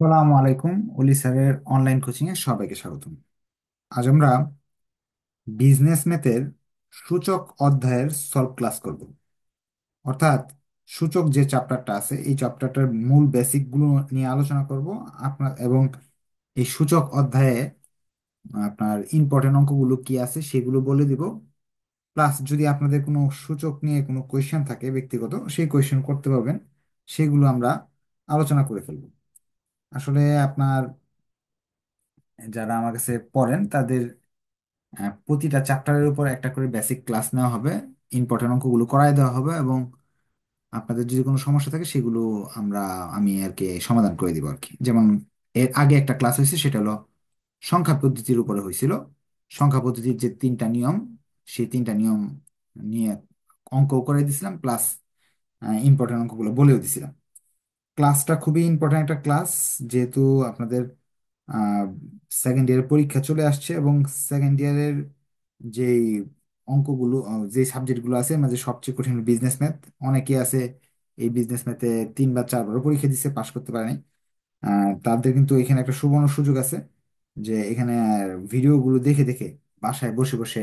আসসালামু আলাইকুম। অলি স্যারের অনলাইন কোচিং এ সবাইকে স্বাগতম। আজ আমরা বিজনেস ম্যাথের সূচক অধ্যায়ের সলভ ক্লাস করব। অর্থাৎ সূচক যে চ্যাপ্টারটা আছে এই চ্যাপ্টারটার মূল বেসিক গুলো নিয়ে আলোচনা করব আপনার, এবং এই সূচক অধ্যায়ে আপনার ইম্পর্টেন্ট অঙ্কগুলো কি আছে সেগুলো বলে দিব। প্লাস যদি আপনাদের কোনো সূচক নিয়ে কোনো কোয়েশ্চেন থাকে ব্যক্তিগত, সেই কোয়েশ্চেন করতে পারবেন, সেগুলো আমরা আলোচনা করে ফেলবো। আসলে আপনার যারা আমার কাছে পড়েন তাদের প্রতিটা চ্যাপ্টারের উপর একটা করে বেসিক ক্লাস নেওয়া হবে, ইম্পর্টেন্ট অঙ্কগুলো করায় দেওয়া হবে, এবং আপনাদের যদি কোনো সমস্যা থাকে সেগুলো আমি আর কি সমাধান করে দিব আর কি। যেমন এর আগে একটা ক্লাস হয়েছে, সেটা হলো সংখ্যা পদ্ধতির উপরে হয়েছিল। সংখ্যা পদ্ধতির যে তিনটা নিয়ম, সেই তিনটা নিয়ম নিয়ে অঙ্ক করে দিছিলাম, প্লাস ইম্পর্টেন্ট অঙ্কগুলো বলেও দিছিলাম। ক্লাসটা খুবই ইম্পর্টেন্ট একটা ক্লাস, যেহেতু আপনাদের সেকেন্ড ইয়ারের পরীক্ষা চলে আসছে, এবং সেকেন্ড ইয়ারের যেই অঙ্কগুলো, যে সাবজেক্টগুলো আছে মাঝে সবচেয়ে কঠিন বিজনেস ম্যাথ। অনেকে আছে এই বিজনেস ম্যাথে 3 বা 4বারও পরীক্ষা দিচ্ছে, পাশ করতে পারেনি। তাদের কিন্তু এখানে একটা সুবর্ণ সুযোগ আছে, যে এখানে ভিডিওগুলো দেখে দেখে বাসায় বসে বসে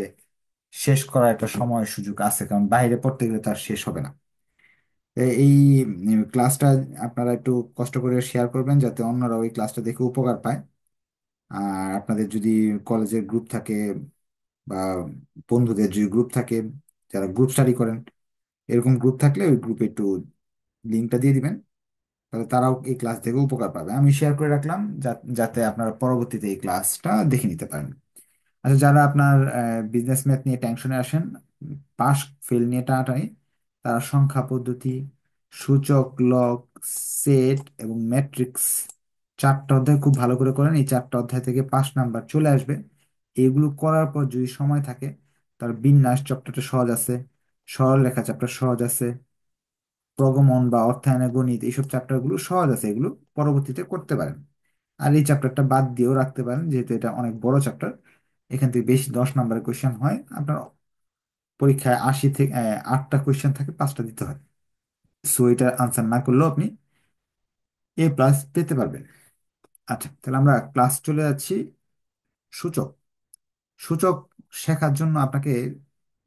শেষ করার একটা সময় সুযোগ আছে, কারণ বাইরে পড়তে গেলে তার শেষ হবে না। এই ক্লাসটা আপনারা একটু কষ্ট করে শেয়ার করবেন, যাতে অন্যরা ওই ক্লাসটা দেখে উপকার পায়। আর আপনাদের যদি কলেজের গ্রুপ থাকে, বা বন্ধুদের যদি গ্রুপ থাকে, যারা গ্রুপ স্টাডি করেন, এরকম গ্রুপ থাকলে ওই গ্রুপে একটু লিঙ্কটা দিয়ে দিবেন, তাহলে তারাও এই ক্লাস থেকে উপকার পাবে। আমি শেয়ার করে রাখলাম যাতে আপনারা পরবর্তীতে এই ক্লাসটা দেখে নিতে পারেন। আচ্ছা, যারা আপনার বিজনেস ম্যাথ নিয়ে টেনশনে আসেন, পাস ফেল নিয়ে টানাটানি, তারা সংখ্যা পদ্ধতি, সূচক, লগ, সেট এবং ম্যাট্রিক্স 4টা অধ্যায় খুব ভালো করে করেন। এই 4টা অধ্যায় থেকে 5 নাম্বার চলে আসবে। এগুলো করার পর যদি সময় থাকে, তার বিন্যাস চ্যাপ্টারটা সহজ আছে, সরলরেখা চ্যাপ্টার সহজ আছে, প্রগমন বা অর্থায়নে গণিত, এইসব চ্যাপ্টারগুলো সহজ আছে, এগুলো পরবর্তীতে করতে পারেন। আর এই চ্যাপ্টারটা বাদ দিয়েও রাখতে পারেন, যেহেতু এটা অনেক বড় চ্যাপ্টার। এখান থেকে বেশি 10 নাম্বারের কোয়েশ্চেন হয়। আপনার পরীক্ষায় 8টা কোয়েশ্চেন থাকে, 5টা দিতে হয়। সো এটা আনসার না করলেও আপনি A+ পেতে পারবেন। আচ্ছা, তাহলে আমরা ক্লাস চলে যাচ্ছি। সূচক। সূচক শেখার জন্য আপনাকে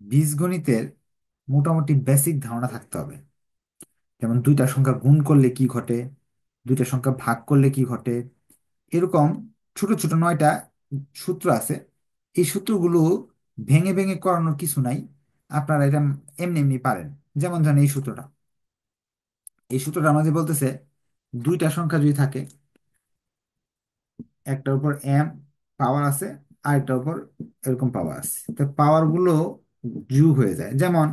বীজগণিতের মোটামুটি বেসিক ধারণা থাকতে হবে। যেমন দুইটা সংখ্যা গুণ করলে কি ঘটে, দুইটা সংখ্যা ভাগ করলে কি ঘটে, এরকম ছোট ছোট 9টা সূত্র আছে। এই সূত্রগুলো ভেঙে ভেঙে করানোর কিছু নাই, আপনারা এটা এমনি এমনি পারেন। যেমন ধরেন এই সূত্রটা আমাদের বলতেছে, দুইটা সংখ্যা যদি থাকে, একটার উপর পাওয়ার আছে, আরেকটার উপর এরকম পাওয়ার আছে, তো পাওয়ার গুলো যোগ হয়ে যায়। যেমন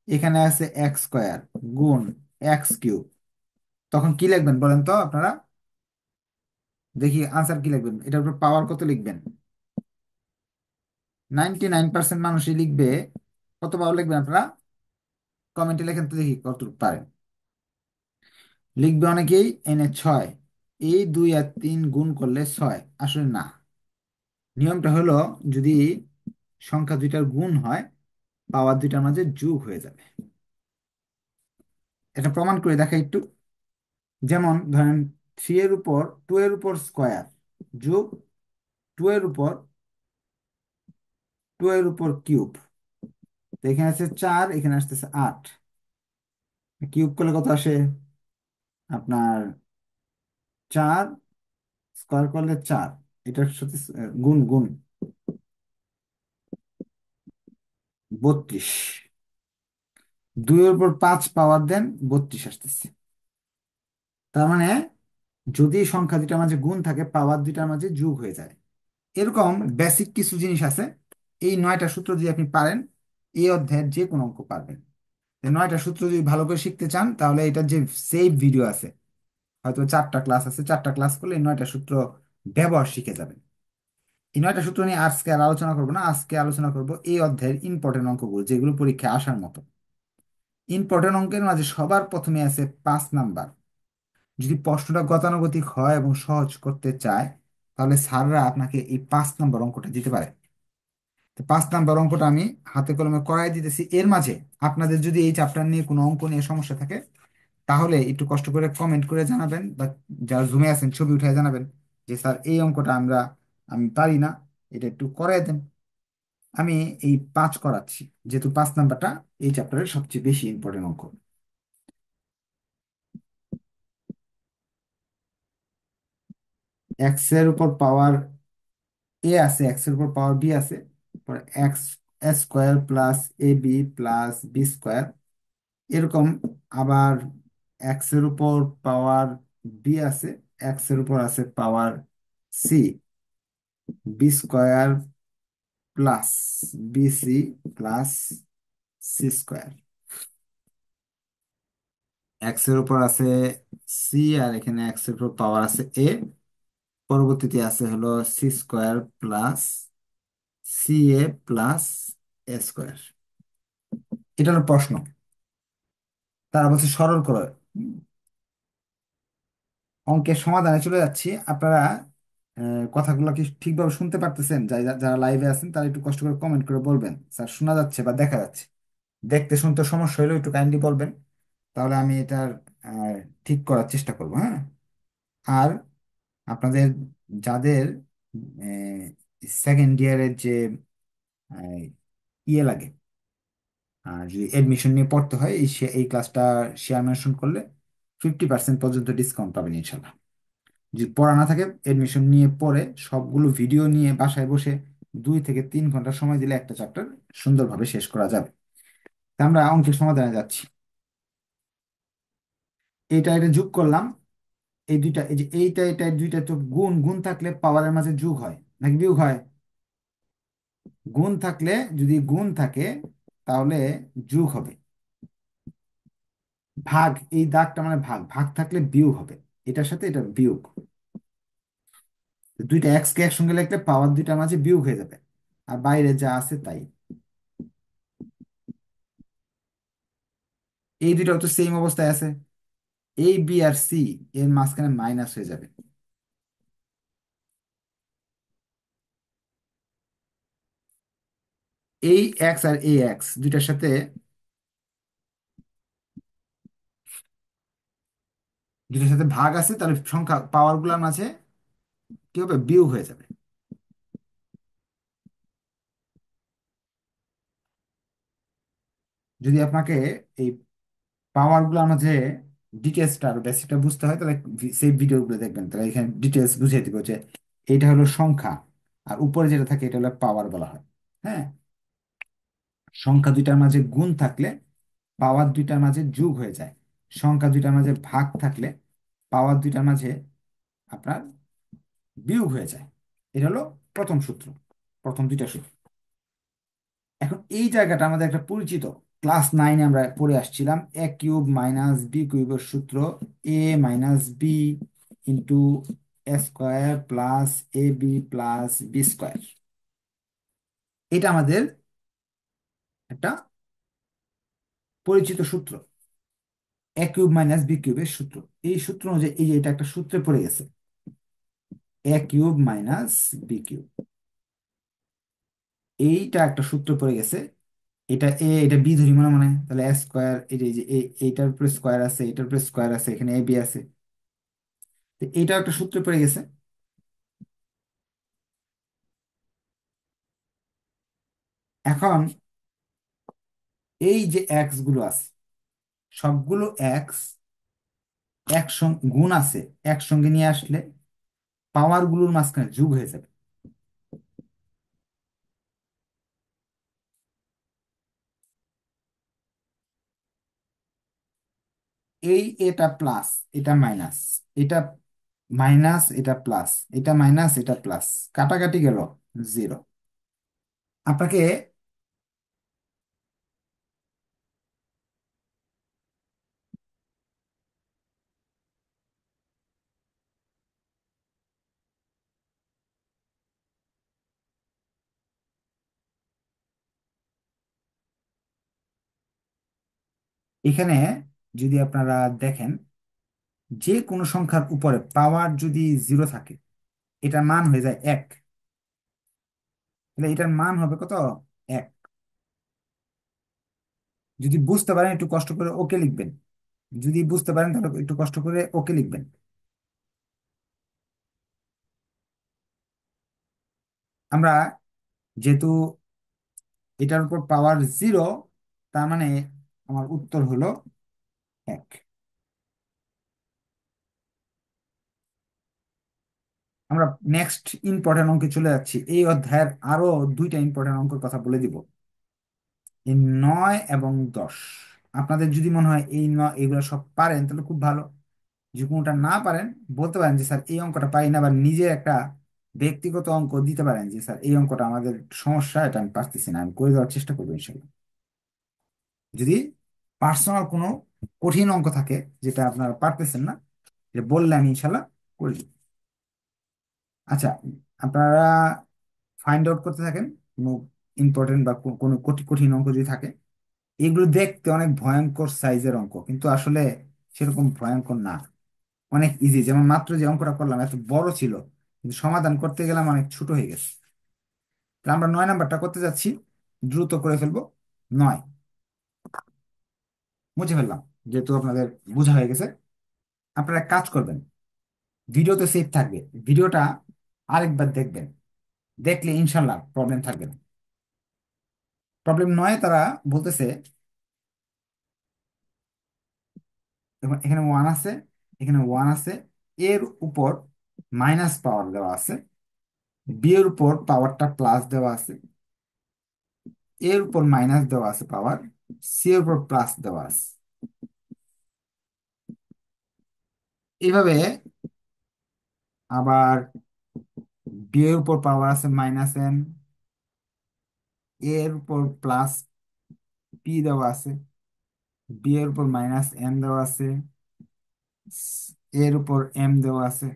এখানে আছে x² গুণ x³। তখন কি লিখবেন বলেন তো আপনারা? দেখি আনসার কি লিখবেন, এটার উপর পাওয়ার কত লিখবেন? 99% মানুষই লিখবে। কত পাওয়ার লিখবেন আপনারা? কমেন্টে লেখেন তো দেখি কতটুকু পারেন। লিখবে অনেকেই এনে 6, এই 2 আর 3 গুণ করলে 6। আসলে না, নিয়মটা হলো, যদি সংখ্যা দুইটার গুণ হয়, পাওয়ার দুইটার মাঝে যোগ হয়ে যাবে। এটা প্রমাণ করে দেখা একটু। যেমন ধরেন 3 এর উপর 2 এর উপর স্কোয়ার যোগ 2 এর উপর কিউব। তো এখানে আছে 4, এখানে আসতেছে 8। কিউব করলে কত আসে? আপনার 4, স্কোয়ার করলে 4, এটার সাথে গুণ গুণ 32। 2 এর উপর 5 পাওয়ার দেন, 32 আসতেছে। তার মানে যদি সংখ্যা দুটার মাঝে গুণ থাকে, পাওয়ার দুটার মাঝে যোগ হয়ে যায়। এরকম বেসিক কিছু জিনিস আছে। এই 9টা সূত্র যদি আপনি পারেন, এই অধ্যায়ের যে কোনো অঙ্ক পারবেন। এই 9টা সূত্র যদি ভালো করে শিখতে চান, তাহলে এটার যে সেভ ভিডিও আছে, হয়তো 4টা ক্লাস আছে, 4টা ক্লাস করলে এই 9টা সূত্র ব্যবহার শিখে যাবেন। এই 9টা সূত্র নিয়ে আজকে আর আলোচনা করবো না, আজকে আলোচনা করব এই অধ্যায়ের ইম্পর্টেন্ট অঙ্কগুলো, যেগুলো পরীক্ষায় আসার মতো। ইম্পর্টেন্ট অঙ্কের মাঝে সবার প্রথমে আছে 5 নাম্বার। যদি প্রশ্নটা গতানুগতিক হয় এবং সহজ করতে চায়, তাহলে স্যাররা আপনাকে এই 5 নাম্বার অঙ্কটা দিতে পারে। তো 5 নাম্বার অঙ্কটা আমি হাতে কলমে করাই দিতেছি। এর মাঝে আপনাদের যদি এই চ্যাপ্টার নিয়ে কোনো অঙ্ক নিয়ে সমস্যা থাকে, তাহলে একটু কষ্ট করে কমেন্ট করে জানাবেন, বা যারা জুমে আছেন ছবি উঠায় জানাবেন যে স্যার এই অঙ্কটা আমি পারি না, এটা একটু করে দেন। আমি এই 5 করাচ্ছি, যেহেতু 5 নাম্বারটা এই চ্যাপ্টারের সবচেয়ে বেশি ইম্পর্টেন্ট অঙ্ক। এক্স এর উপর পাওয়ার এ আছে, এক্স এর উপর পাওয়ার বি আছে, পরে x square plus A B plus B square, এরকম। আবার এক্স এর উপর পাওয়ার বি আছে, এক্স এর উপর আছে power C, B square plus B C plus C square. X এর উপর আছে সি, আর এখানে এক্স এর উপর পাওয়ার আছে এ, পরবর্তীতে আছে হলো সি স্কোয়ার প্লাস সি এ প্লাস এ স্কোয়ার। এটা হলো প্রশ্ন, তারা বলছে সরল করো। অঙ্কের সমাধানে চলে যাচ্ছি। আপনারা কথাগুলো কি ঠিকভাবে শুনতে পারতেছেন? যারা লাইভে আছেন তারা একটু কষ্ট করে কমেন্ট করে বলবেন স্যার শোনা যাচ্ছে বা দেখা যাচ্ছে। দেখতে শুনতে সমস্যা হলেও একটু কাইন্ডলি বলবেন, তাহলে আমি এটার আহ, ঠিক করার চেষ্টা করব, হ্যাঁ। আর আপনাদের যাদের সেকেন্ড ইয়ারের যে আহ, ইয়ে লাগে, যদি এডমিশন নিয়ে পড়তে হয়, এই ক্লাসটা শেয়ার মেনশন করলে 50% পর্যন্ত ডিসকাউন্ট পাবেন ইনশাল্লাহ। যদি পড়া না থাকে, এডমিশন নিয়ে পড়ে সবগুলো ভিডিও নিয়ে বাসায় বসে 2 থেকে 3 ঘন্টা সময় দিলে একটা চ্যাপ্টার সুন্দরভাবে শেষ করা যাবে। তা আমরা অঙ্কের সমাধানে যাচ্ছি। এটা যোগ করলাম। এই দুইটা, এই যে এইটা দুইটা তো গুণ, গুণ থাকলে পাওয়ারের মাঝে যোগ হয় নাকি বিয়োগ হয়? গুণ থাকলে, যদি গুণ থাকে তাহলে যোগ হবে। ভাগ, এই দাগটা মানে ভাগ, ভাগ থাকলে বিয়োগ হবে। এটার সাথে এটা বিয়োগ। দুইটা এক্স কে একসঙ্গে লিখলে পাওয়ার দুইটার মাঝে বিয়োগ হয়ে যাবে, আর বাইরে যা আছে তাই। এই দুইটাও তো সেম অবস্থায় আছে। এই বি আর সি এর মাঝখানে মাইনাস হয়ে যাবে। এই এক্স আর এই এক্স দুইটার সাথে, ভাগ আছে, তাহলে সংখ্যা পাওয়ার গুলার মাঝে কি হবে? বিয়োগ হয়ে যাবে। যদি আপনাকে এই পাওয়ার গুলার মাঝে ডিটেলসটা আরো বেসিকটা বুঝতে হয়, তাহলে সেই ভিডিওগুলো দেখবেন, তাহলে এখানে ডিটেলস বুঝিয়ে দিব যে এটা হলো সংখ্যা, আর উপরে যেটা থাকে এটা হলো পাওয়ার বলা হয়। হ্যাঁ, সংখ্যা দুইটার মাঝে গুণ থাকলে পাওয়ার দুইটার মাঝে যোগ হয়ে যায়। সংখ্যা দুইটার মাঝে ভাগ থাকলে পাওয়ার দুইটার মাঝে আপনার বিয়োগ হয়ে যায়। এটা হলো প্রথম সূত্র, প্রথম দুইটা সূত্র। এখন এই জায়গাটা আমাদের একটা পরিচিত, ক্লাস 9-এ আমরা পড়ে আসছিলাম, এ কিউব মাইনাস বি কিউবের সূত্র, এ minus B into A square plus A B plus B square. এটা আমাদের একটা পরিচিত সূত্র, এ কিউব মাইনাস বি কিউবের সূত্র। এই সূত্র অনুযায়ী এই যে এটা একটা সূত্রে পড়ে গেছে, এ কিউব মাইনাস বি কিউব, এইটা একটা সূত্র পড়ে গেছে। এটা বি ধরি মনে মনে, তাহলে এ স্কোয়ার, এইটার উপরে স্কোয়ার আছে, এটার উপরে স্কোয়ার আছে, এখানে এ বি আছে, তো এইটা একটা সূত্র পড়ে গেছে। এখন এই যে এক্স গুলো আছে, সবগুলো এক্স একসঙ্গে গুণ আছে, একসঙ্গে নিয়ে আসলে পাওয়ার গুলোর মাঝখানে যোগ হয়ে যাবে। এই এটা প্লাস, এটা মাইনাস, এটা মাইনাস, এটা প্লাস, এটা মাইনাস, এটা প্লাস, কাটাকাটি গেল জিরো। আপনাকে এখানে যদি আপনারা দেখেন, যে কোনো সংখ্যার উপরে পাওয়ার যদি জিরো থাকে, এটার মান হয়ে যায় 1, তাহলে এটার মান হবে কত? 1। যদি বুঝতে পারেন একটু কষ্ট করে ওকে লিখবেন। যদি বুঝতে পারেন তাহলে একটু কষ্ট করে ওকে লিখবেন। আমরা যেহেতু এটার উপর পাওয়ার 0, তার মানে আমার উত্তর হলো 1। আমরা নেক্সট ইম্পর্টেন্ট অঙ্কে চলে যাচ্ছি। এই অধ্যায়ের আরো দুইটা ইম্পর্টেন্ট অঙ্কের কথা বলে দিব, এই 9 এবং 10। আপনাদের যদি মনে হয় এগুলো সব পারেন তাহলে খুব ভালো। যদি কোনোটা না পারেন বলতে পারেন যে স্যার এই অঙ্কটা পারি না, বা নিজে একটা ব্যক্তিগত অঙ্ক দিতে পারেন যে স্যার এই অঙ্কটা আমাদের সমস্যা, এটা আমি পারতেছি না, আমি করে দেওয়ার চেষ্টা করবো ইনশাল্লাহ। যদি পার্সোনাল কোনো কঠিন অঙ্ক থাকে যেটা আপনারা পারতেছেন না, যে বললে আমি ইনশাল্লাহ করে দিব। আচ্ছা, আপনারা ফাইন্ড আউট করতে থাকেন কোনো ইম্পর্টেন্ট বা কোনো কঠিন কঠিন অঙ্ক যদি থাকে। এগুলো দেখতে অনেক ভয়ঙ্কর সাইজের অঙ্ক, কিন্তু আসলে সেরকম ভয়ঙ্কর না, অনেক ইজি। যেমন মাত্র যে অঙ্কটা করলাম এত বড় ছিল, কিন্তু সমাধান করতে গেলাম অনেক ছোট হয়ে গেছে। তা আমরা 9 নাম্বারটা করতে যাচ্ছি, দ্রুত করে ফেলবো। 9 মুছে ফেললাম, যেহেতু আপনাদের বোঝা হয়ে গেছে। আপনারা এক কাজ করবেন, ভিডিওতে সেভ থাকবে, ভিডিওটা আরেকবার দেখবেন, দেখলে ইনশাল্লাহ প্রবলেম থাকবে না। প্রবলেম 9 তারা বলতেছে, দেখুন এখানে 1 আছে, এখানে 1 আছে, এর উপর মাইনাস পাওয়ার দেওয়া আছে, বি এর উপর পাওয়ারটা প্লাস দেওয়া আছে, এর উপর মাইনাস দেওয়া আছে পাওয়ার, সি এর উপর প্লাস দেওয়া আছে। এইভাবে আবার বি এর উপর পাওয়ার আছে -n, এর উপর প্লাস পি দেওয়া আছে, বি এর উপর -n দেওয়া আছে, এর উপর এম দেওয়া আছে।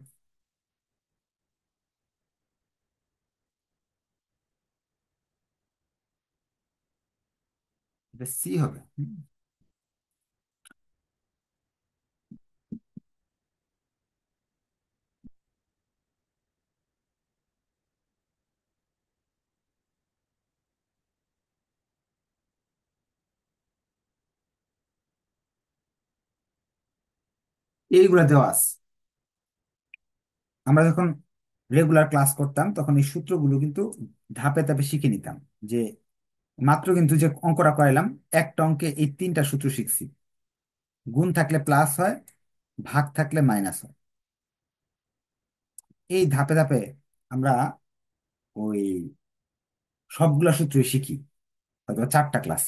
এটা সি হবে। এইগুলা দেওয়া আছে। আমরা যখন রেগুলার ক্লাস করতাম তখন এই সূত্রগুলো কিন্তু ধাপে ধাপে শিখে নিতাম। যে মাত্র কিন্তু যে অঙ্কটা করাইলাম, একটা অঙ্কে এই 3টা সূত্র শিখছি। গুণ থাকলে প্লাস হয়, ভাগ থাকলে মাইনাস হয়। এই ধাপে ধাপে আমরা ওই সবগুলা সূত্রই শিখি, হয়তো 4টা ক্লাস।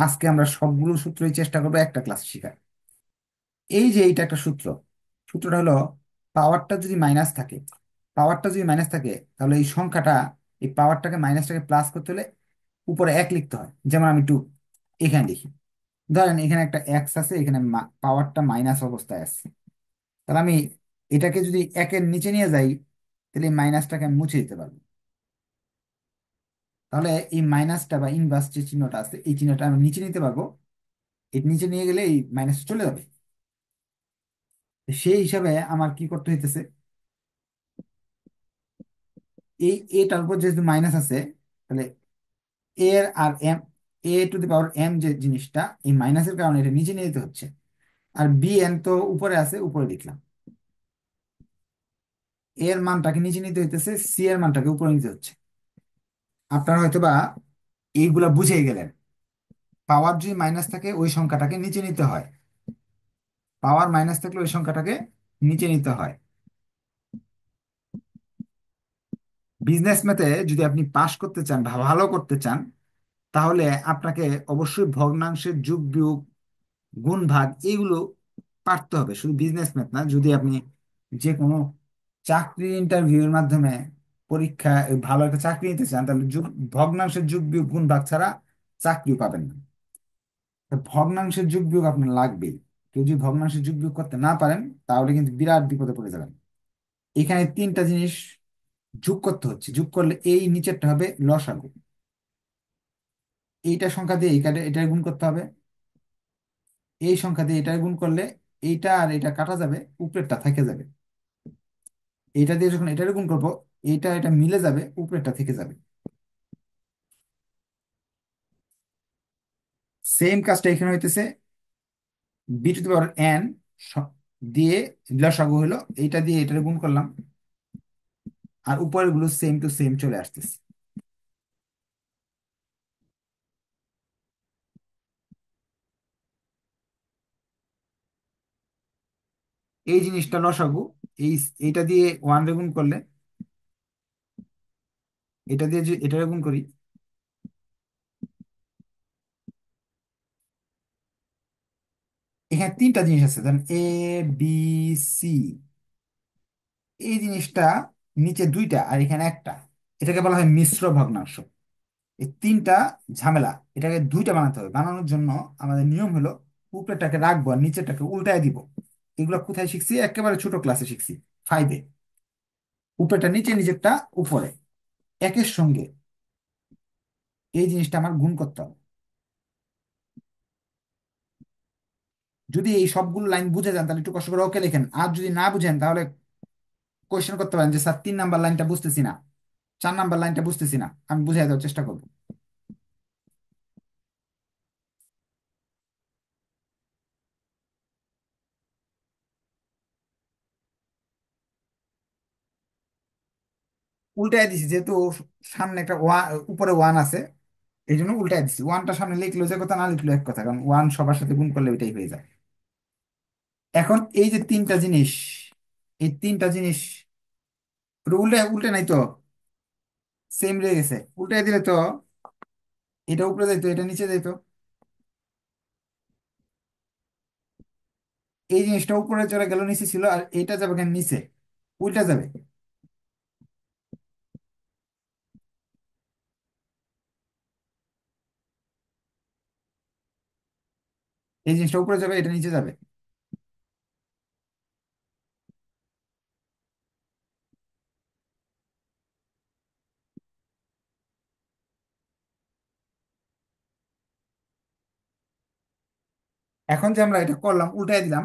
আজকে আমরা সবগুলো সূত্রই চেষ্টা করবো একটা ক্লাস শেখার। এই যে এইটা একটা সূত্র, সূত্রটা হলো পাওয়ারটা যদি মাইনাস থাকে, পাওয়ারটা যদি মাইনাস থাকে তাহলে এই সংখ্যাটা, এই পাওয়ারটাকে মাইনাসটাকে প্লাস করতে হলে উপরে 1 লিখতে হয়। যেমন আমি একটু এখানে লিখি, ধরেন এখানে একটা এক্স আছে, এখানে পাওয়ারটা মাইনাস অবস্থায় আছে। তাহলে আমি এটাকে যদি 1-এর নিচে নিয়ে যাই, তাহলে এই মাইনাসটাকে আমি মুছে দিতে পারবো। তাহলে এই মাইনাসটা বা ইনভার্স যে চিহ্নটা আছে, এই চিহ্নটা আমি নিচে নিতে পারবো। এর নিচে নিয়ে গেলে এই মাইনাস চলে যাবে। সেই হিসাবে আমার কি করতে হইতেছে, এই এটার উপর যেহেতু মাইনাস আছে, তাহলে এর আর m, a to the power m যে জিনিসটা, এই মাইনাসের কারণে এটা নিচে নিয়ে যেতে হচ্ছে। আর bn তো উপরে আছে, উপরে লিখলাম। এর মানটাকে নিচে নিতে হইতেছে, সি এর মানটাকে উপরে নিতে হচ্ছে। আপনারা হয়তোবা এইগুলা বুঝেই গেলেন। পাওয়ার যদি মাইনাস থাকে ওই সংখ্যাটাকে নিচে নিতে হয়, পাওয়ার মাইনাস থাকলে ওই সংখ্যাটাকে নিচে নিতে হয়। বিজনেস ম্যাথে যদি আপনি পাশ করতে চান বা ভালো করতে চান, তাহলে আপনাকে অবশ্যই ভগ্নাংশের যোগ বিয়োগ, গুণ ভাগ এইগুলো পারতে হবে। শুধু বিজনেস ম্যাথ না, যদি আপনি যে কোনো চাকরি ইন্টারভিউর মাধ্যমে পরীক্ষা ভালো একটা চাকরি নিতে চান, তাহলে ভগ্নাংশের যোগ বিয়োগ গুণ ভাগ ছাড়া চাকরিও পাবেন না। তো ভগ্নাংশের যোগ বিয়োগ আপনার লাগবেই। কেউ যদি ভগ্নাংশের যোগ বিয়োগ করতে না পারেন, তাহলে কিন্তু বিরাট বিপদে পড়ে যাবেন। এখানে 3টা জিনিস যোগ করতে হচ্ছে, যোগ করলে এই নিচেরটা হবে লসাগু। এইটা সংখ্যা দিয়ে এটা গুণ করতে হবে, এই সংখ্যা দিয়ে এটা গুণ করলে এইটা আর এটা কাটা যাবে, উপরেরটা থেকে যাবে। এইটা দিয়ে যখন এটা গুণ করবো, এটা মিলে যাবে, উপরেরটা থেকে যাবে। সেম কাজটা এখানে হইতেছে। B to the power n দিয়ে লসাগু হলো, এইটা দিয়ে এটা গুণ করলাম, আর উপরের গুলো সেম টু সেম চলে আসতেছে। এই জিনিসটা লসাগু, এই এইটা দিয়ে ওয়ান রে গুণ করলে, এটা দিয়ে যে এটা গুণ করি, এখানে তিনটা জিনিস আছে, ধরেন এ, বি, সি। এই জিনিসটা নিচে দুইটা আর এখানে একটা, এটাকে বলা হয় মিশ্র ভগ্নাংশ। এই তিনটা ঝামেলা, এটাকে দুইটা বানাতে হবে। বানানোর জন্য আমাদের নিয়ম হলো উপরেরটাকে রাখবো আর নিচেরটাকে উল্টায় দিব। এগুলো কোথায় শিখছি? একেবারে ছোট ক্লাসে শিখছি, ফাইভে। উপরেরটা নিচে, নিচেরটা উপরে, একের সঙ্গে এই জিনিসটা আমার গুণ করতে হবে। যদি এই সবগুলো লাইন বুঝে যান তাহলে একটু কষ্ট করে ওকে লেখেন, আর যদি না বুঝেন তাহলে কোয়েশ্চেন করতে পারেন যে স্যার 3 নাম্বার লাইনটা বুঝতেছি না, 4 নাম্বার লাইনটা বুঝতেছি না, আমি বুঝাই দেওয়ার চেষ্টা করবো। উল্টায় দিছি যেহেতু সামনে একটা ওয়ান, উপরে ওয়ান আছে, এই জন্য উল্টায় দিছি। ওয়ানটা সামনে লিখলো যে কথা, না লিখলো এক কথা, কারণ ওয়ান সবার সাথে গুণ করলে ওইটাই হয়ে যায়। এখন এই যে তিনটা জিনিস, এই তিনটা জিনিস ওটা উল্টে উল্টে নাই তো, সেম রয়ে গেছে। উল্টাই দিলে তো এটা উপরে যাইতো, এটা নিচে যাইতো। এই জিনিসটা উপরে চলে গেল, নিচে ছিল, আর এটা যাবে কেন নিচে, উল্টা যাবে। এই জিনিসটা উপরে যাবে, এটা নিচে যাবে। এখন যে আমরা এটা করলাম, উল্টাই দিলাম,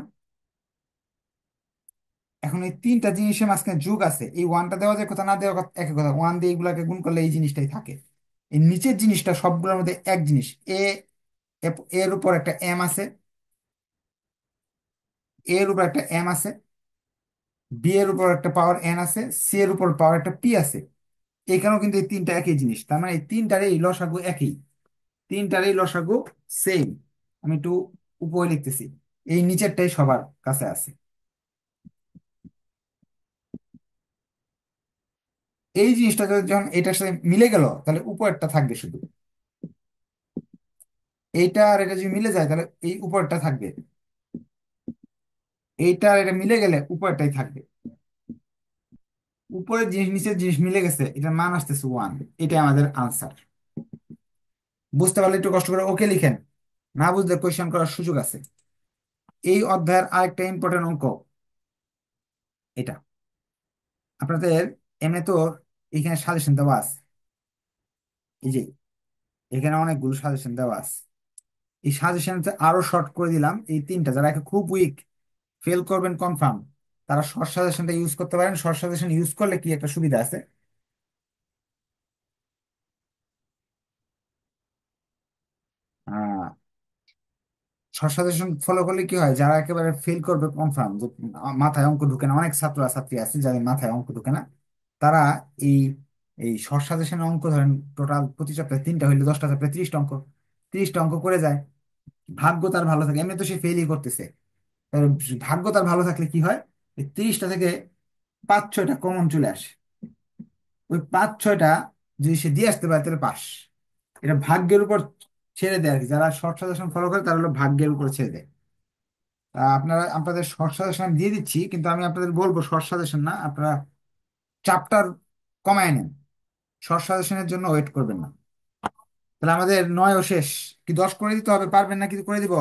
এখন এই তিনটা জিনিসের মাঝখানে যোগ আছে, এই ওয়ানটা দেওয়া যায় কথা, না দেওয়া একই কথা, ওয়ান দিয়ে এগুলাকে গুণ করলে এই জিনিসটাই থাকে। এই নিচের জিনিসটা সবগুলোর মধ্যে এক জিনিস। এ, এর উপর একটা এম আছে, এর উপর একটা এম আছে, বি এর উপর একটা পাওয়ার এন আছে, সি এর উপর পাওয়ার একটা পি আছে। এখানেও কিন্তু এই তিনটা একই জিনিস, তার মানে এই তিনটারই লসাগু একই, তিনটারই লসাগু সেম। আমি একটু উপরে লিখতেছি, এই নিচেরটাই সবার কাছে আছে। এই জিনিসটা যখন এটার সাথে মিলে গেল তাহলে উপরেরটা থাকবে শুধু, এইটা আর এটা যদি মিলে যায় তাহলে এই উপরেরটা থাকবে, এইটা আর এটা মিলে গেলে উপরেরটাই থাকবে। উপরের জিনিস নিচের জিনিস মিলে গেছে, এটার মান আসতেছে ওয়ান। এটাই আমাদের আনসার। বুঝতে পারলে একটু কষ্ট করে ওকে লিখেন, না বুঝলে কোয়েশ্চেন করার সুযোগ আছে। এই অধ্যায়ের আরেকটা ইম্পর্টেন্ট অঙ্ক এটা। আপনাদের এমনি তো এখানে সাজেশন দেওয়া আছে, এই যে এখানে অনেকগুলো সাজেশন দেওয়া আছে। এই সাজেশন আরো শর্ট করে দিলাম, এই তিনটা যারা একে খুব উইক, ফেল করবেন কনফার্ম, তারা শর্ট সাজেশনটা ইউজ করতে পারেন। শর্ট সাজেশন ইউজ করলে কি একটা সুবিধা আছে, আহ শর্ট সাজেশন ফলো করলে কি হয়, যারা একেবারে ফেল করবে কনফার্ম, যে মাথায় অঙ্ক ঢুকে না, অনেক ছাত্র ছাত্রী আছে যাদের মাথায় অঙ্ক ঢুকে না, তারা এই এই শর্ট সাজেশনের অঙ্ক ধরেন টোটাল প্রতি সপ্তাহে 3টা হইলে 10টা সপ্তাহে 30টা অঙ্ক, 30টা অঙ্ক করে যায়। ভাগ্য তার ভালো থাকে, এমনি তো সে ফেলই করতেছে, তার ভাগ্য তার ভালো থাকলে কি হয়, এই 30টা থেকে 5-6টা কমন চলে আসে। ওই 5-6টা যদি সে দিয়ে আসতে পারে তাহলে পাস। এটা ভাগ্যের উপর ছেড়ে দেয় আর কি, যারা শর্ট সাজেশন ফলো করে তারা হলো ভাগ্যের উপর ছেড়ে দেয়। আপনারা আপনাদের শর্ট সাজেশন দিয়ে দিচ্ছি, কিন্তু আমি আপনাদের বলবো শর্ট সাজেশন না, আপনারা চ্যাপ্টার কমায় নেন, শর্ট সাজেশনের জন্য ওয়েট করবেন না। তাহলে আমাদের 9ও শেষ, কি 10 করে দিতে হবে? পারবেন না কিছু করে দিব?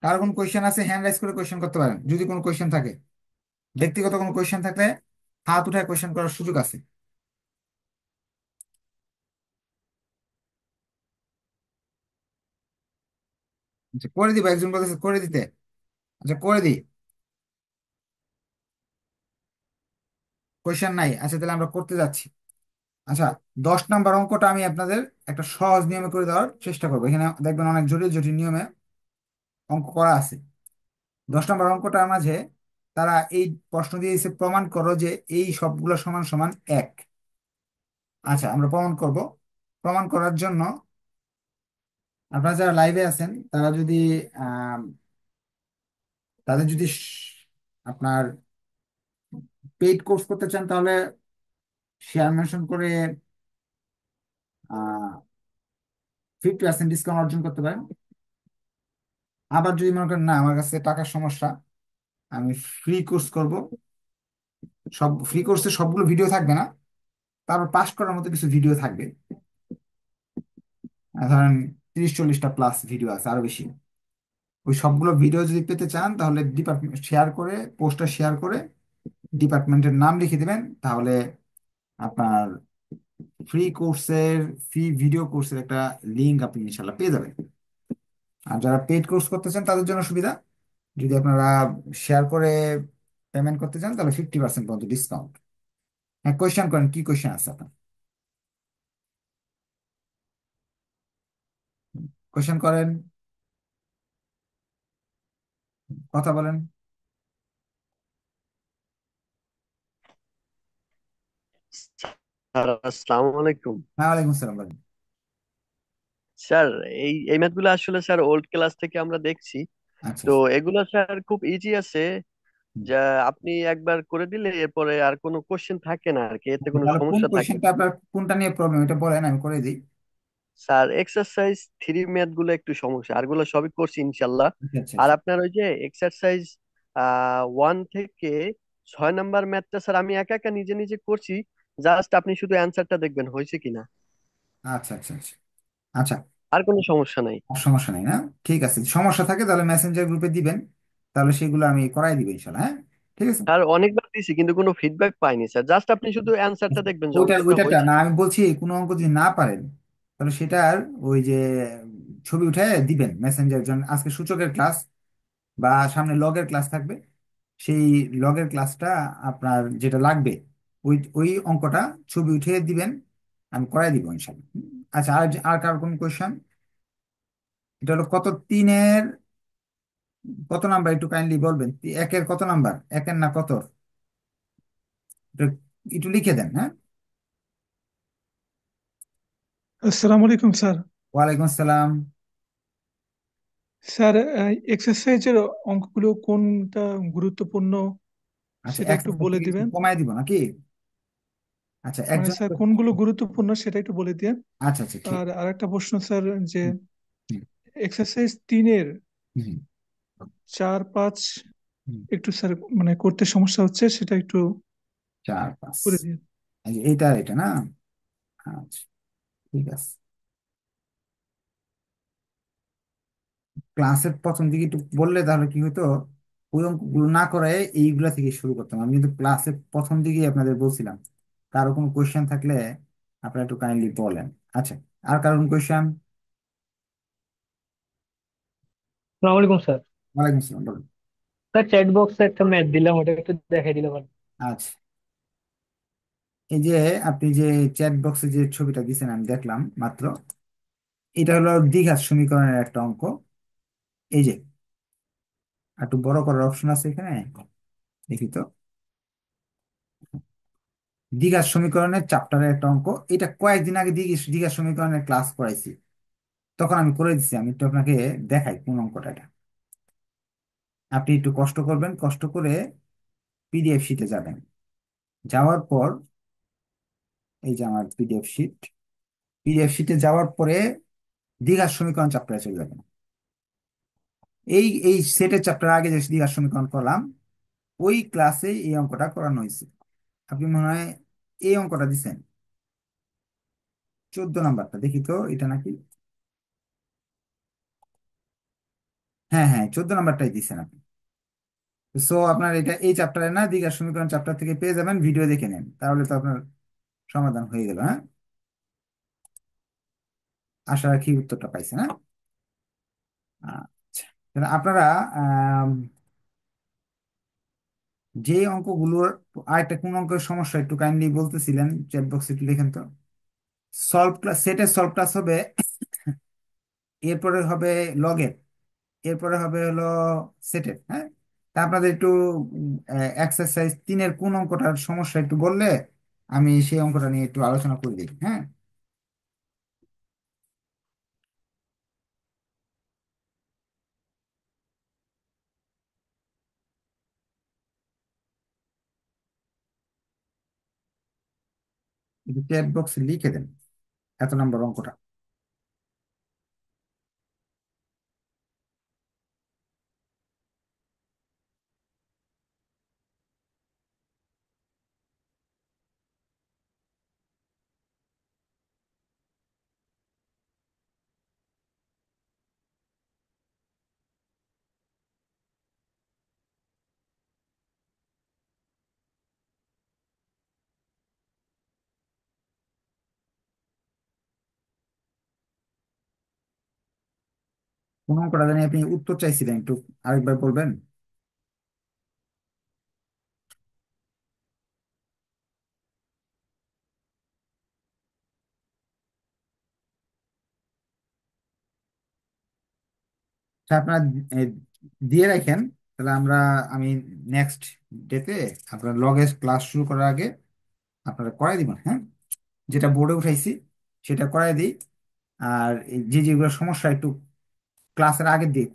কার কোন কোয়েশ্চেন আছে হ্যান্ড রাইজ করে কোয়েশ্চেন করতে পারেন, যদি কোনো কোয়েশ্চেন থাকে। ব্যক্তিগত কোনো কোয়েশ্চেন থাকলে হাত উঠায় কোয়েশ্চেন করার সুযোগ আছে। আচ্ছা করে দিব, একজন বলেছে করে দিতে। আচ্ছা করে দিই। কোয়েশ্চেন নাই, আচ্ছা তাহলে আমরা করতে যাচ্ছি। আচ্ছা, 10 নাম্বার অঙ্কটা আমি আপনাদের একটা সহজ নিয়মে করে দেওয়ার চেষ্টা করবো। এখানে দেখবেন অনেক জটিল জটিল নিয়মে অঙ্ক করা আছে। 10 নাম্বার অঙ্কটার মাঝে তারা এই প্রশ্ন দিয়ে দিয়েছে, প্রমাণ করো যে এই সবগুলো সমান সমান এক। আচ্ছা, আমরা প্রমাণ করব। প্রমাণ করার জন্য আপনারা যারা লাইভে আছেন তারা যদি আহ তাদের যদি আপনার পেইড কোর্স করতে চান, তাহলে শেয়ার মেনশন করে 50% ডিসকাউন্ট অর্জন করতে পারেন। আবার যদি মনে করেন না, আমার কাছে টাকার সমস্যা, আমি ফ্রি কোর্স করব, সব ফ্রি কোর্সে সবগুলো ভিডিও থাকবে না, তারপর পাস করার মতো কিছু ভিডিও থাকবে। ধরেন 30-40টা প্লাস ভিডিও আছে, আরো বেশি। ওই সবগুলো ভিডিও যদি পেতে চান, তাহলে ডিপার্টমেন্ট শেয়ার করে, পোস্টটা শেয়ার করে ডিপার্টমেন্টের নাম লিখে দিবেন, তাহলে আপনার ফ্রি কোর্সের, ফ্রি ভিডিও কোর্সের একটা লিঙ্ক আপনি ইনশাল্লাহ পেয়ে যাবেন। আর যারা পেইড কোর্স করতে চান তাদের জন্য সুবিধা, যদি আপনারা শেয়ার করে পেমেন্ট করতে চান, তাহলে 50% পর্যন্ত ডিসকাউন্ট। হ্যাঁ, কোয়েশ্চেন করেন, কি কোয়েশ্চেন আছে আপনার? কোয়েশ্চেন করেন, কথা বলেন। স্যার আসসালামু আলাইকুম। হ্যাঁ, ওয়ালাইকুম আসসালাম, বলেন। স্যার, এই ম্যাথগুলো আসলে স্যার ওল্ড ক্লাস থেকে আমরা দেখছি। আচ্ছা, তো এগুলো স্যার খুব ইজি আছে, হুম। যা আপনি একবার করে দিলে এরপরে আর কোনো কোশ্চেন থাকে না আর কি, এতে আচ্ছা, কোনো তাহলে কোন সমস্যা থাকে কোয়েশ্চেনটা না। আপনার, কোনটা নিয়ে প্রবলেম, এটা বলেন, আমি করে দিই। স্যার এক্সারসাইজ 3 গুলো একটু সমস্যা, আরগুলো সবই করছি ইনশাল্লাহ। আচ্ছা, আচ্ছা, আর আচ্ছা। আপনার ওই যে এক্সারসাইজ 1 থেকে 6 নাম্বার ম্যাথটা স্যার আমি একা একা নিজে নিজে করছি, জাস্ট আপনি শুধু অ্যান্সারটা দেখবেন হয়েছে কিনা। আচ্ছা, আচ্ছা, আচ্ছা। আচ্ছা, আর কোনো সমস্যা নাই। আর সমস্যা নেই না? ঠিক আছে, সমস্যা থাকে তাহলে মেসেঞ্জার গ্রুপে দিবেন, তাহলে সেগুলো আমি করাই দিব ইনশাল্লাহ। হ্যাঁ, ঠিক আছে। স্যার অনেকবার দিছি কিন্তু কোনো ফিডব্যাক পাইনি স্যার, জাস্ট আপনি শুধু অ্যান্সারটা দেখবেন যে ওইটা অঙ্কটা ওইটাটা হয়েছে না, কিনা। আমি বলছি কোনো অঙ্ক যদি না পারেন, তাহলে সেটার ওই যে ছবি উঠে দিবেন মেসেঞ্জার। জন্য আজকে সূচকের ক্লাস বা সামনে লগের ক্লাস থাকবে, সেই লগের ক্লাসটা আপনার যেটা লাগবে, ওই ওই অঙ্কটা ছবি উঠিয়ে দিবেন, আমি করাই দিব ইনশাল্লাহ। আচ্ছা, আর আর কার কোন কোয়েশ্চেন? এটা হলো কত, তিনের কত নাম্বার একটু কাইন্ডলি বলবেন? একের কত নাম্বার, একের না কত? একটু একটু লিখে দেন, হ্যাঁ। আসসালামু আলাইকুম স্যার। ওয়ালাইকুম আসসালাম। স্যার, এক্সারসাইজের অঙ্কগুলো কোনটা গুরুত্বপূর্ণ আচ্ছা, সেটা একটু এক্সারসাইজ বলে থেকে একটু দিবেন। কমায় দিব নাকি? আচ্ছা, মানে একজন। স্যার কোনগুলো গুরুত্বপূর্ণ সেটা একটু বলে দিন। আচ্ছা, আচ্ছা, ঠিক। আর আরেকটা প্রশ্ন স্যার, যে হুম, হুম, এক্সারসাইজ 3-এর হুম, 4-5 হুম। একটু স্যার মানে করতে সমস্যা হচ্ছে, সেটা একটু 4-5, করে দিন। এইটা আর এটা না? আচ্ছা, ঠিক আছে। ক্লাসের প্রথম দিকে একটু বললে তাহলে কি হতো, ওই অঙ্কগুলো না করে এইগুলা থেকে শুরু করতাম। আমি কিন্তু ক্লাসের প্রথম দিকেই আপনাদের বলছিলাম। কারো কোনো কোয়েশ্চেন থাকলে আপনারা একটু কাইন্ডলি বলেন। আচ্ছা, আর কারো কোনো কোয়েশ্চেন? সালাম আলাইকুম স্যার। ওয়ালাইকুম আসসালাম, বলুন। স্যার চ্যাট বক্সে একটা ম্যাথ দিলাম, ওটা একটু দেখাই দিলে ভালো। আচ্ছা, এই যে আপনি যে চ্যাট বক্সে যে ছবিটা দিয়েছেন আমি দেখলাম মাত্র, এটা হলো দ্বিঘাত সমীকরণের একটা অঙ্ক। এই যে একটু বড় করার অপশন আছে এখানে, দেখি তো। দ্বিঘাত সমীকরণের চ্যাপ্টারের একটা অঙ্ক। এটা কয়েকদিন আগে দ্বিঘাত সমীকরণের ক্লাস করাইছি, তখন আমি করে দিচ্ছি। আমি একটু আপনাকে দেখাই কোন অঙ্কটা এটা। আপনি একটু কষ্ট করবেন, কষ্ট করে পিডিএফ শিটে যাবেন। যাওয়ার পর এই যে আমার পিডিএফ শিট, পিডিএফ শিটে যাওয়ার পরে দ্বিঘাত সমীকরণ চ্যাপ্টারে চলে যাবেন। এই এই সেটের চ্যাপ্টার আগে যে দ্বিঘাত সমীকরণ করলাম, ওই ক্লাসে এই অঙ্কটা করানো হয়েছে। আপনি মনে হয় এই অঙ্কটা দিচ্ছেন, 14 নাম্বারটা, দেখি তো এটা নাকি। হ্যাঁ, হ্যাঁ, 14 নাম্বারটাই দিচ্ছেন আপনি। সো আপনার এটা এই চ্যাপ্টারে না, দ্বিঘাত সমীকরণ চ্যাপ্টার থেকে পেয়ে যাবেন, ভিডিও দেখে নেন, তাহলে তো আপনার সমাধান হয়ে গেল। হ্যাঁ, আশা রাখি উত্তরটা পাইছেন। হ্যাঁ, আচ্ছা, তাহলে আপনারা যে অঙ্কগুলোর আরেকটা কোন অঙ্কের সমস্যা একটু কাইন্ডলি বলতেছিলেন, চ্যাট বক্সে একটু লিখেন তো। সলভ ক্লাস, সেটের সলভ ক্লাস হবে, এরপরে হবে লগের, এরপরে হবে হলো সেটের। হ্যাঁ, তা আপনাদের একটু এক্সারসাইজ 3-এর কোন অঙ্কটার সমস্যা একটু বললে আমি সেই অঙ্কটা নিয়ে একটু আলোচনা করে দিই। হ্যাঁ, একটু চ্যাট বক্সে লিখে দেন এত নম্বর অঙ্কটা। কোন অঙ্কটা জানি আপনি উত্তর চাইছিলেন, একটু আরেকবার বলবেন? আচ্ছা, আপনারা এ, দিয়ে রাখেন, তাহলে আমি নেক্সট ডেতে আপনার লগের ক্লাস শুরু করার আগে আপনারা করাই দিবেন। হ্যাঁ, যেটা বোর্ডে উঠাইছি সেটা করাই দিই। আর এই যে যেগুলো সমস্যা একটু ক্লাসের আগে দিয়ে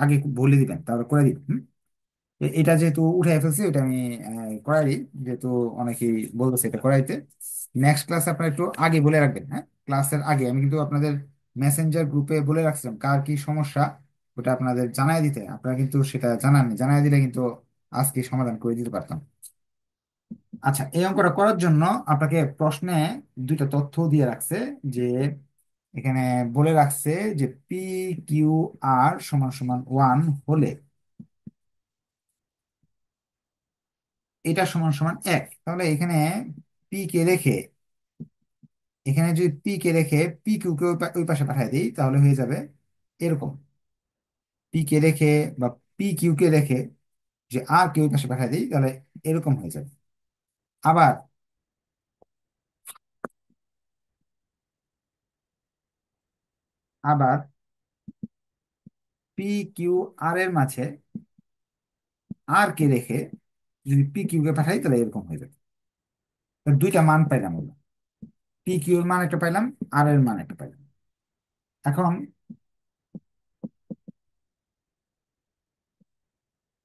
আগে বলে দিবেন, তাহলে করে দিবেন। এটা যেহেতু উঠে ফেলছি, এটা আমি করাই দিই, যেহেতু অনেকেই বলতেছে এটা করাইতে। নেক্সট ক্লাসে আপনারা একটু আগে বলে রাখবেন। হ্যাঁ, ক্লাসের আগে আমি কিন্তু আপনাদের মেসেঞ্জার গ্রুপে বলে রাখছিলাম কার কি সমস্যা, ওটা আপনাদের জানাই দিতে। আপনারা কিন্তু সেটা জানাননি, জানাই দিলে কিন্তু আজকে সমাধান করে দিতে পারতাম। আচ্ছা, এই অঙ্কটা করার জন্য আপনাকে প্রশ্নে দুইটা তথ্য দিয়ে রাখছে, যে এখানে বলে রাখছে যে পি কিউ আর সমান সমান 1 হলে এটা সমান সমান 1। তাহলে এখানে পি কে রেখে, এখানে যদি পি কে রেখে পি কিউ কে ওই পাশে পাঠিয়ে দিই, তাহলে হয়ে যাবে এরকম। পি কে রেখে বা পি কিউ কে রেখে যে আর কে ওই পাশে পাঠিয়ে দিই, তাহলে এরকম হয়ে যাবে। আবার আবার পি কিউ আর এর মাঝে আর কে রেখে যদি পি কিউ কে পাঠাই, তাহলে এরকম হয়ে যাবে। তো দুইটা মান পাইলাম আমরা, পি কিউ এর মান একটা পাইলাম, আর এর মান একটা পাইলাম। এখন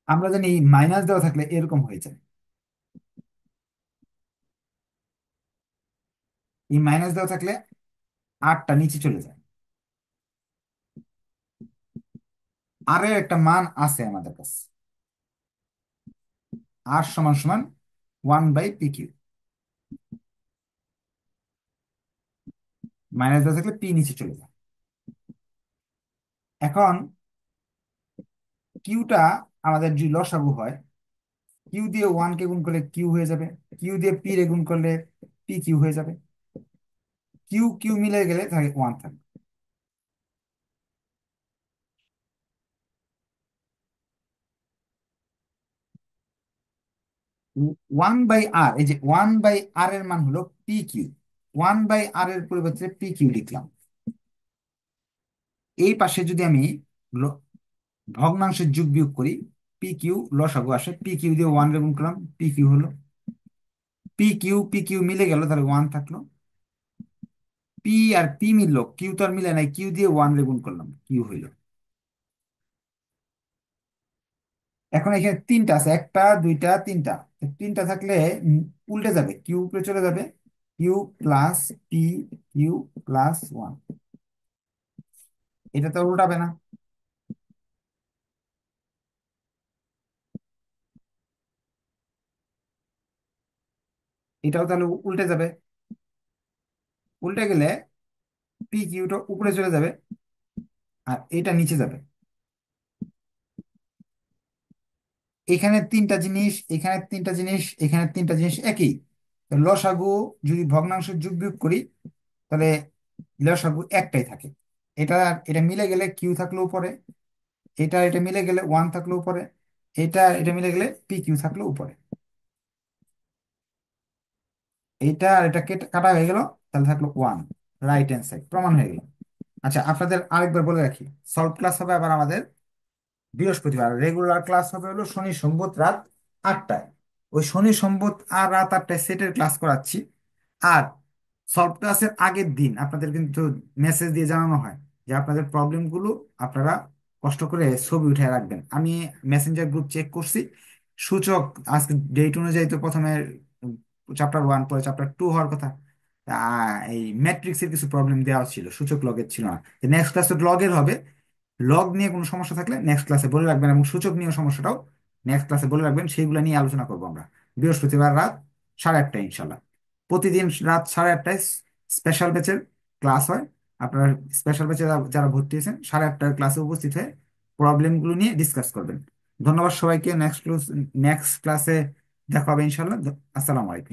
আমরা জানি মাইনাস দেওয়া থাকলে এরকম হয়ে যায়। এই মাইনাস দেওয়া থাকলে আটটা নিচে চলে যায়। আর এর একটা মান আছে আমাদের কাছে, আর সমান সমান 1/pq। মাইনাস দেওয়া থাকলে পি নিচে চলে যায়। এখন কিউটা আমাদের যদি লসাগু হয়, কিউ দিয়ে 1 কে গুণ করলে কিউ হয়ে যাবে, কিউ দিয়ে পি রে গুণ করলে পি কিউ হয়ে যাবে। কিউ কিউ মিলে গেলে তাহলে 1 থাকবে। 1/r, এই যে 1/r এর মান হলো পি কিউ। 1/r এর পরিবর্তে পি কিউ লিখলাম। এই পাশে যদি আমি ল- ভগ্নাংশের যোগ বিয়োগ করি, পি কিউ লসাগু আসে, পি কিউ দিয়ে 1 রে গুণ করলাম, পি কিউ হলো। পি কিউ মিলে গেল, তাহলে 1 থাকলো। পি আর পি মিললো, কিউ তো আর মিলে নাই, কিউ দিয়ে 1 রে গুণ করলাম, কিউ হইলো। এখন এখানে তিনটা আছে, একটা দুইটা তিনটা। তো তিনটা থাকলে উল্টে যাবে, কিউ উপরে চলে যাবে, q plus p q plus 1। এটা তো উল্টাবে না, এটাও তাহলে উল্টে যাবে। উল্টে গেলে পি কিউটা উপরে চলে যাবে, আর এটা নিচে যাবে। এখানে তিনটা জিনিস, এখানে তিনটা জিনিস, এখানে তিনটা জিনিস একই। তো লসাগু যদি ভগ্নাংশের যোগ বিয়োগ করি, তাহলে লসাগু একটাই থাকে। এটা এটা মিলে গেলে কিউ থাকলো উপরে, এটা এটা মিলে গেলে 1 থাকলো উপরে। এটা এটা মিলে গেলে পি কিউ থাকলো উপরে, এইটা আর এটা কেটে কাটা হয়ে গেল, তাহলে থাকলো ওয়ান, রাইট হ্যান্ড সাইড, প্রমাণ হয়ে গেল। আচ্ছা, আপনাদের আরেকবার বলে রাখি, সলভ ক্লাস হবে আবার আমাদের বৃহস্পতিবার, রেগুলার ক্লাস হবে হলো শনি সম্বত রাত 8টায়। ওই শনি সম্বত আর রাত 8টায় সেটের ক্লাস করাচ্ছি। আর সলভ ক্লাসের আগের দিন আপনাদের কিন্তু মেসেজ দিয়ে জানানো হয় যে আপনাদের প্রবলেমগুলো আপনারা কষ্ট করে ছবি উঠে রাখবেন। আমি মেসেঞ্জার গ্রুপ চেক করছি, সূচক আজকে ডেট অনুযায়ী তো প্রথমে চ্যাপ্টার 1 পরে চ্যাপ্টার 2 হওয়ার কথা। এই ম্যাট্রিক্সের কিছু প্রবলেম দেওয়া ছিল, সূচক লগের ছিল না। নেক্সট ক্লাসে লগের হবে, লগ নিয়ে কোনো সমস্যা থাকলে নেক্সট ক্লাসে বলে রাখবেন, এবং সূচক নিয়ে সমস্যাটাও নেক্সট ক্লাসে বলে রাখবেন, সেইগুলো নিয়ে আলোচনা করবো আমরা বৃহস্পতিবার রাত 8:30 ইনশাল্লাহ। প্রতিদিন রাত 8:30 স্পেশাল ব্যাচের ক্লাস হয়। আপনারা স্পেশাল ব্যাচে যারা ভর্তি হয়েছেন 8:30 ক্লাসে উপস্থিত হয়ে প্রবলেমগুলো নিয়ে ডিসকাস করবেন। ধন্যবাদ সবাইকে। নেক্সট ক্লাসে দেখা হবে ইনশাল্লাহ। আসসালামু আলাইকুম।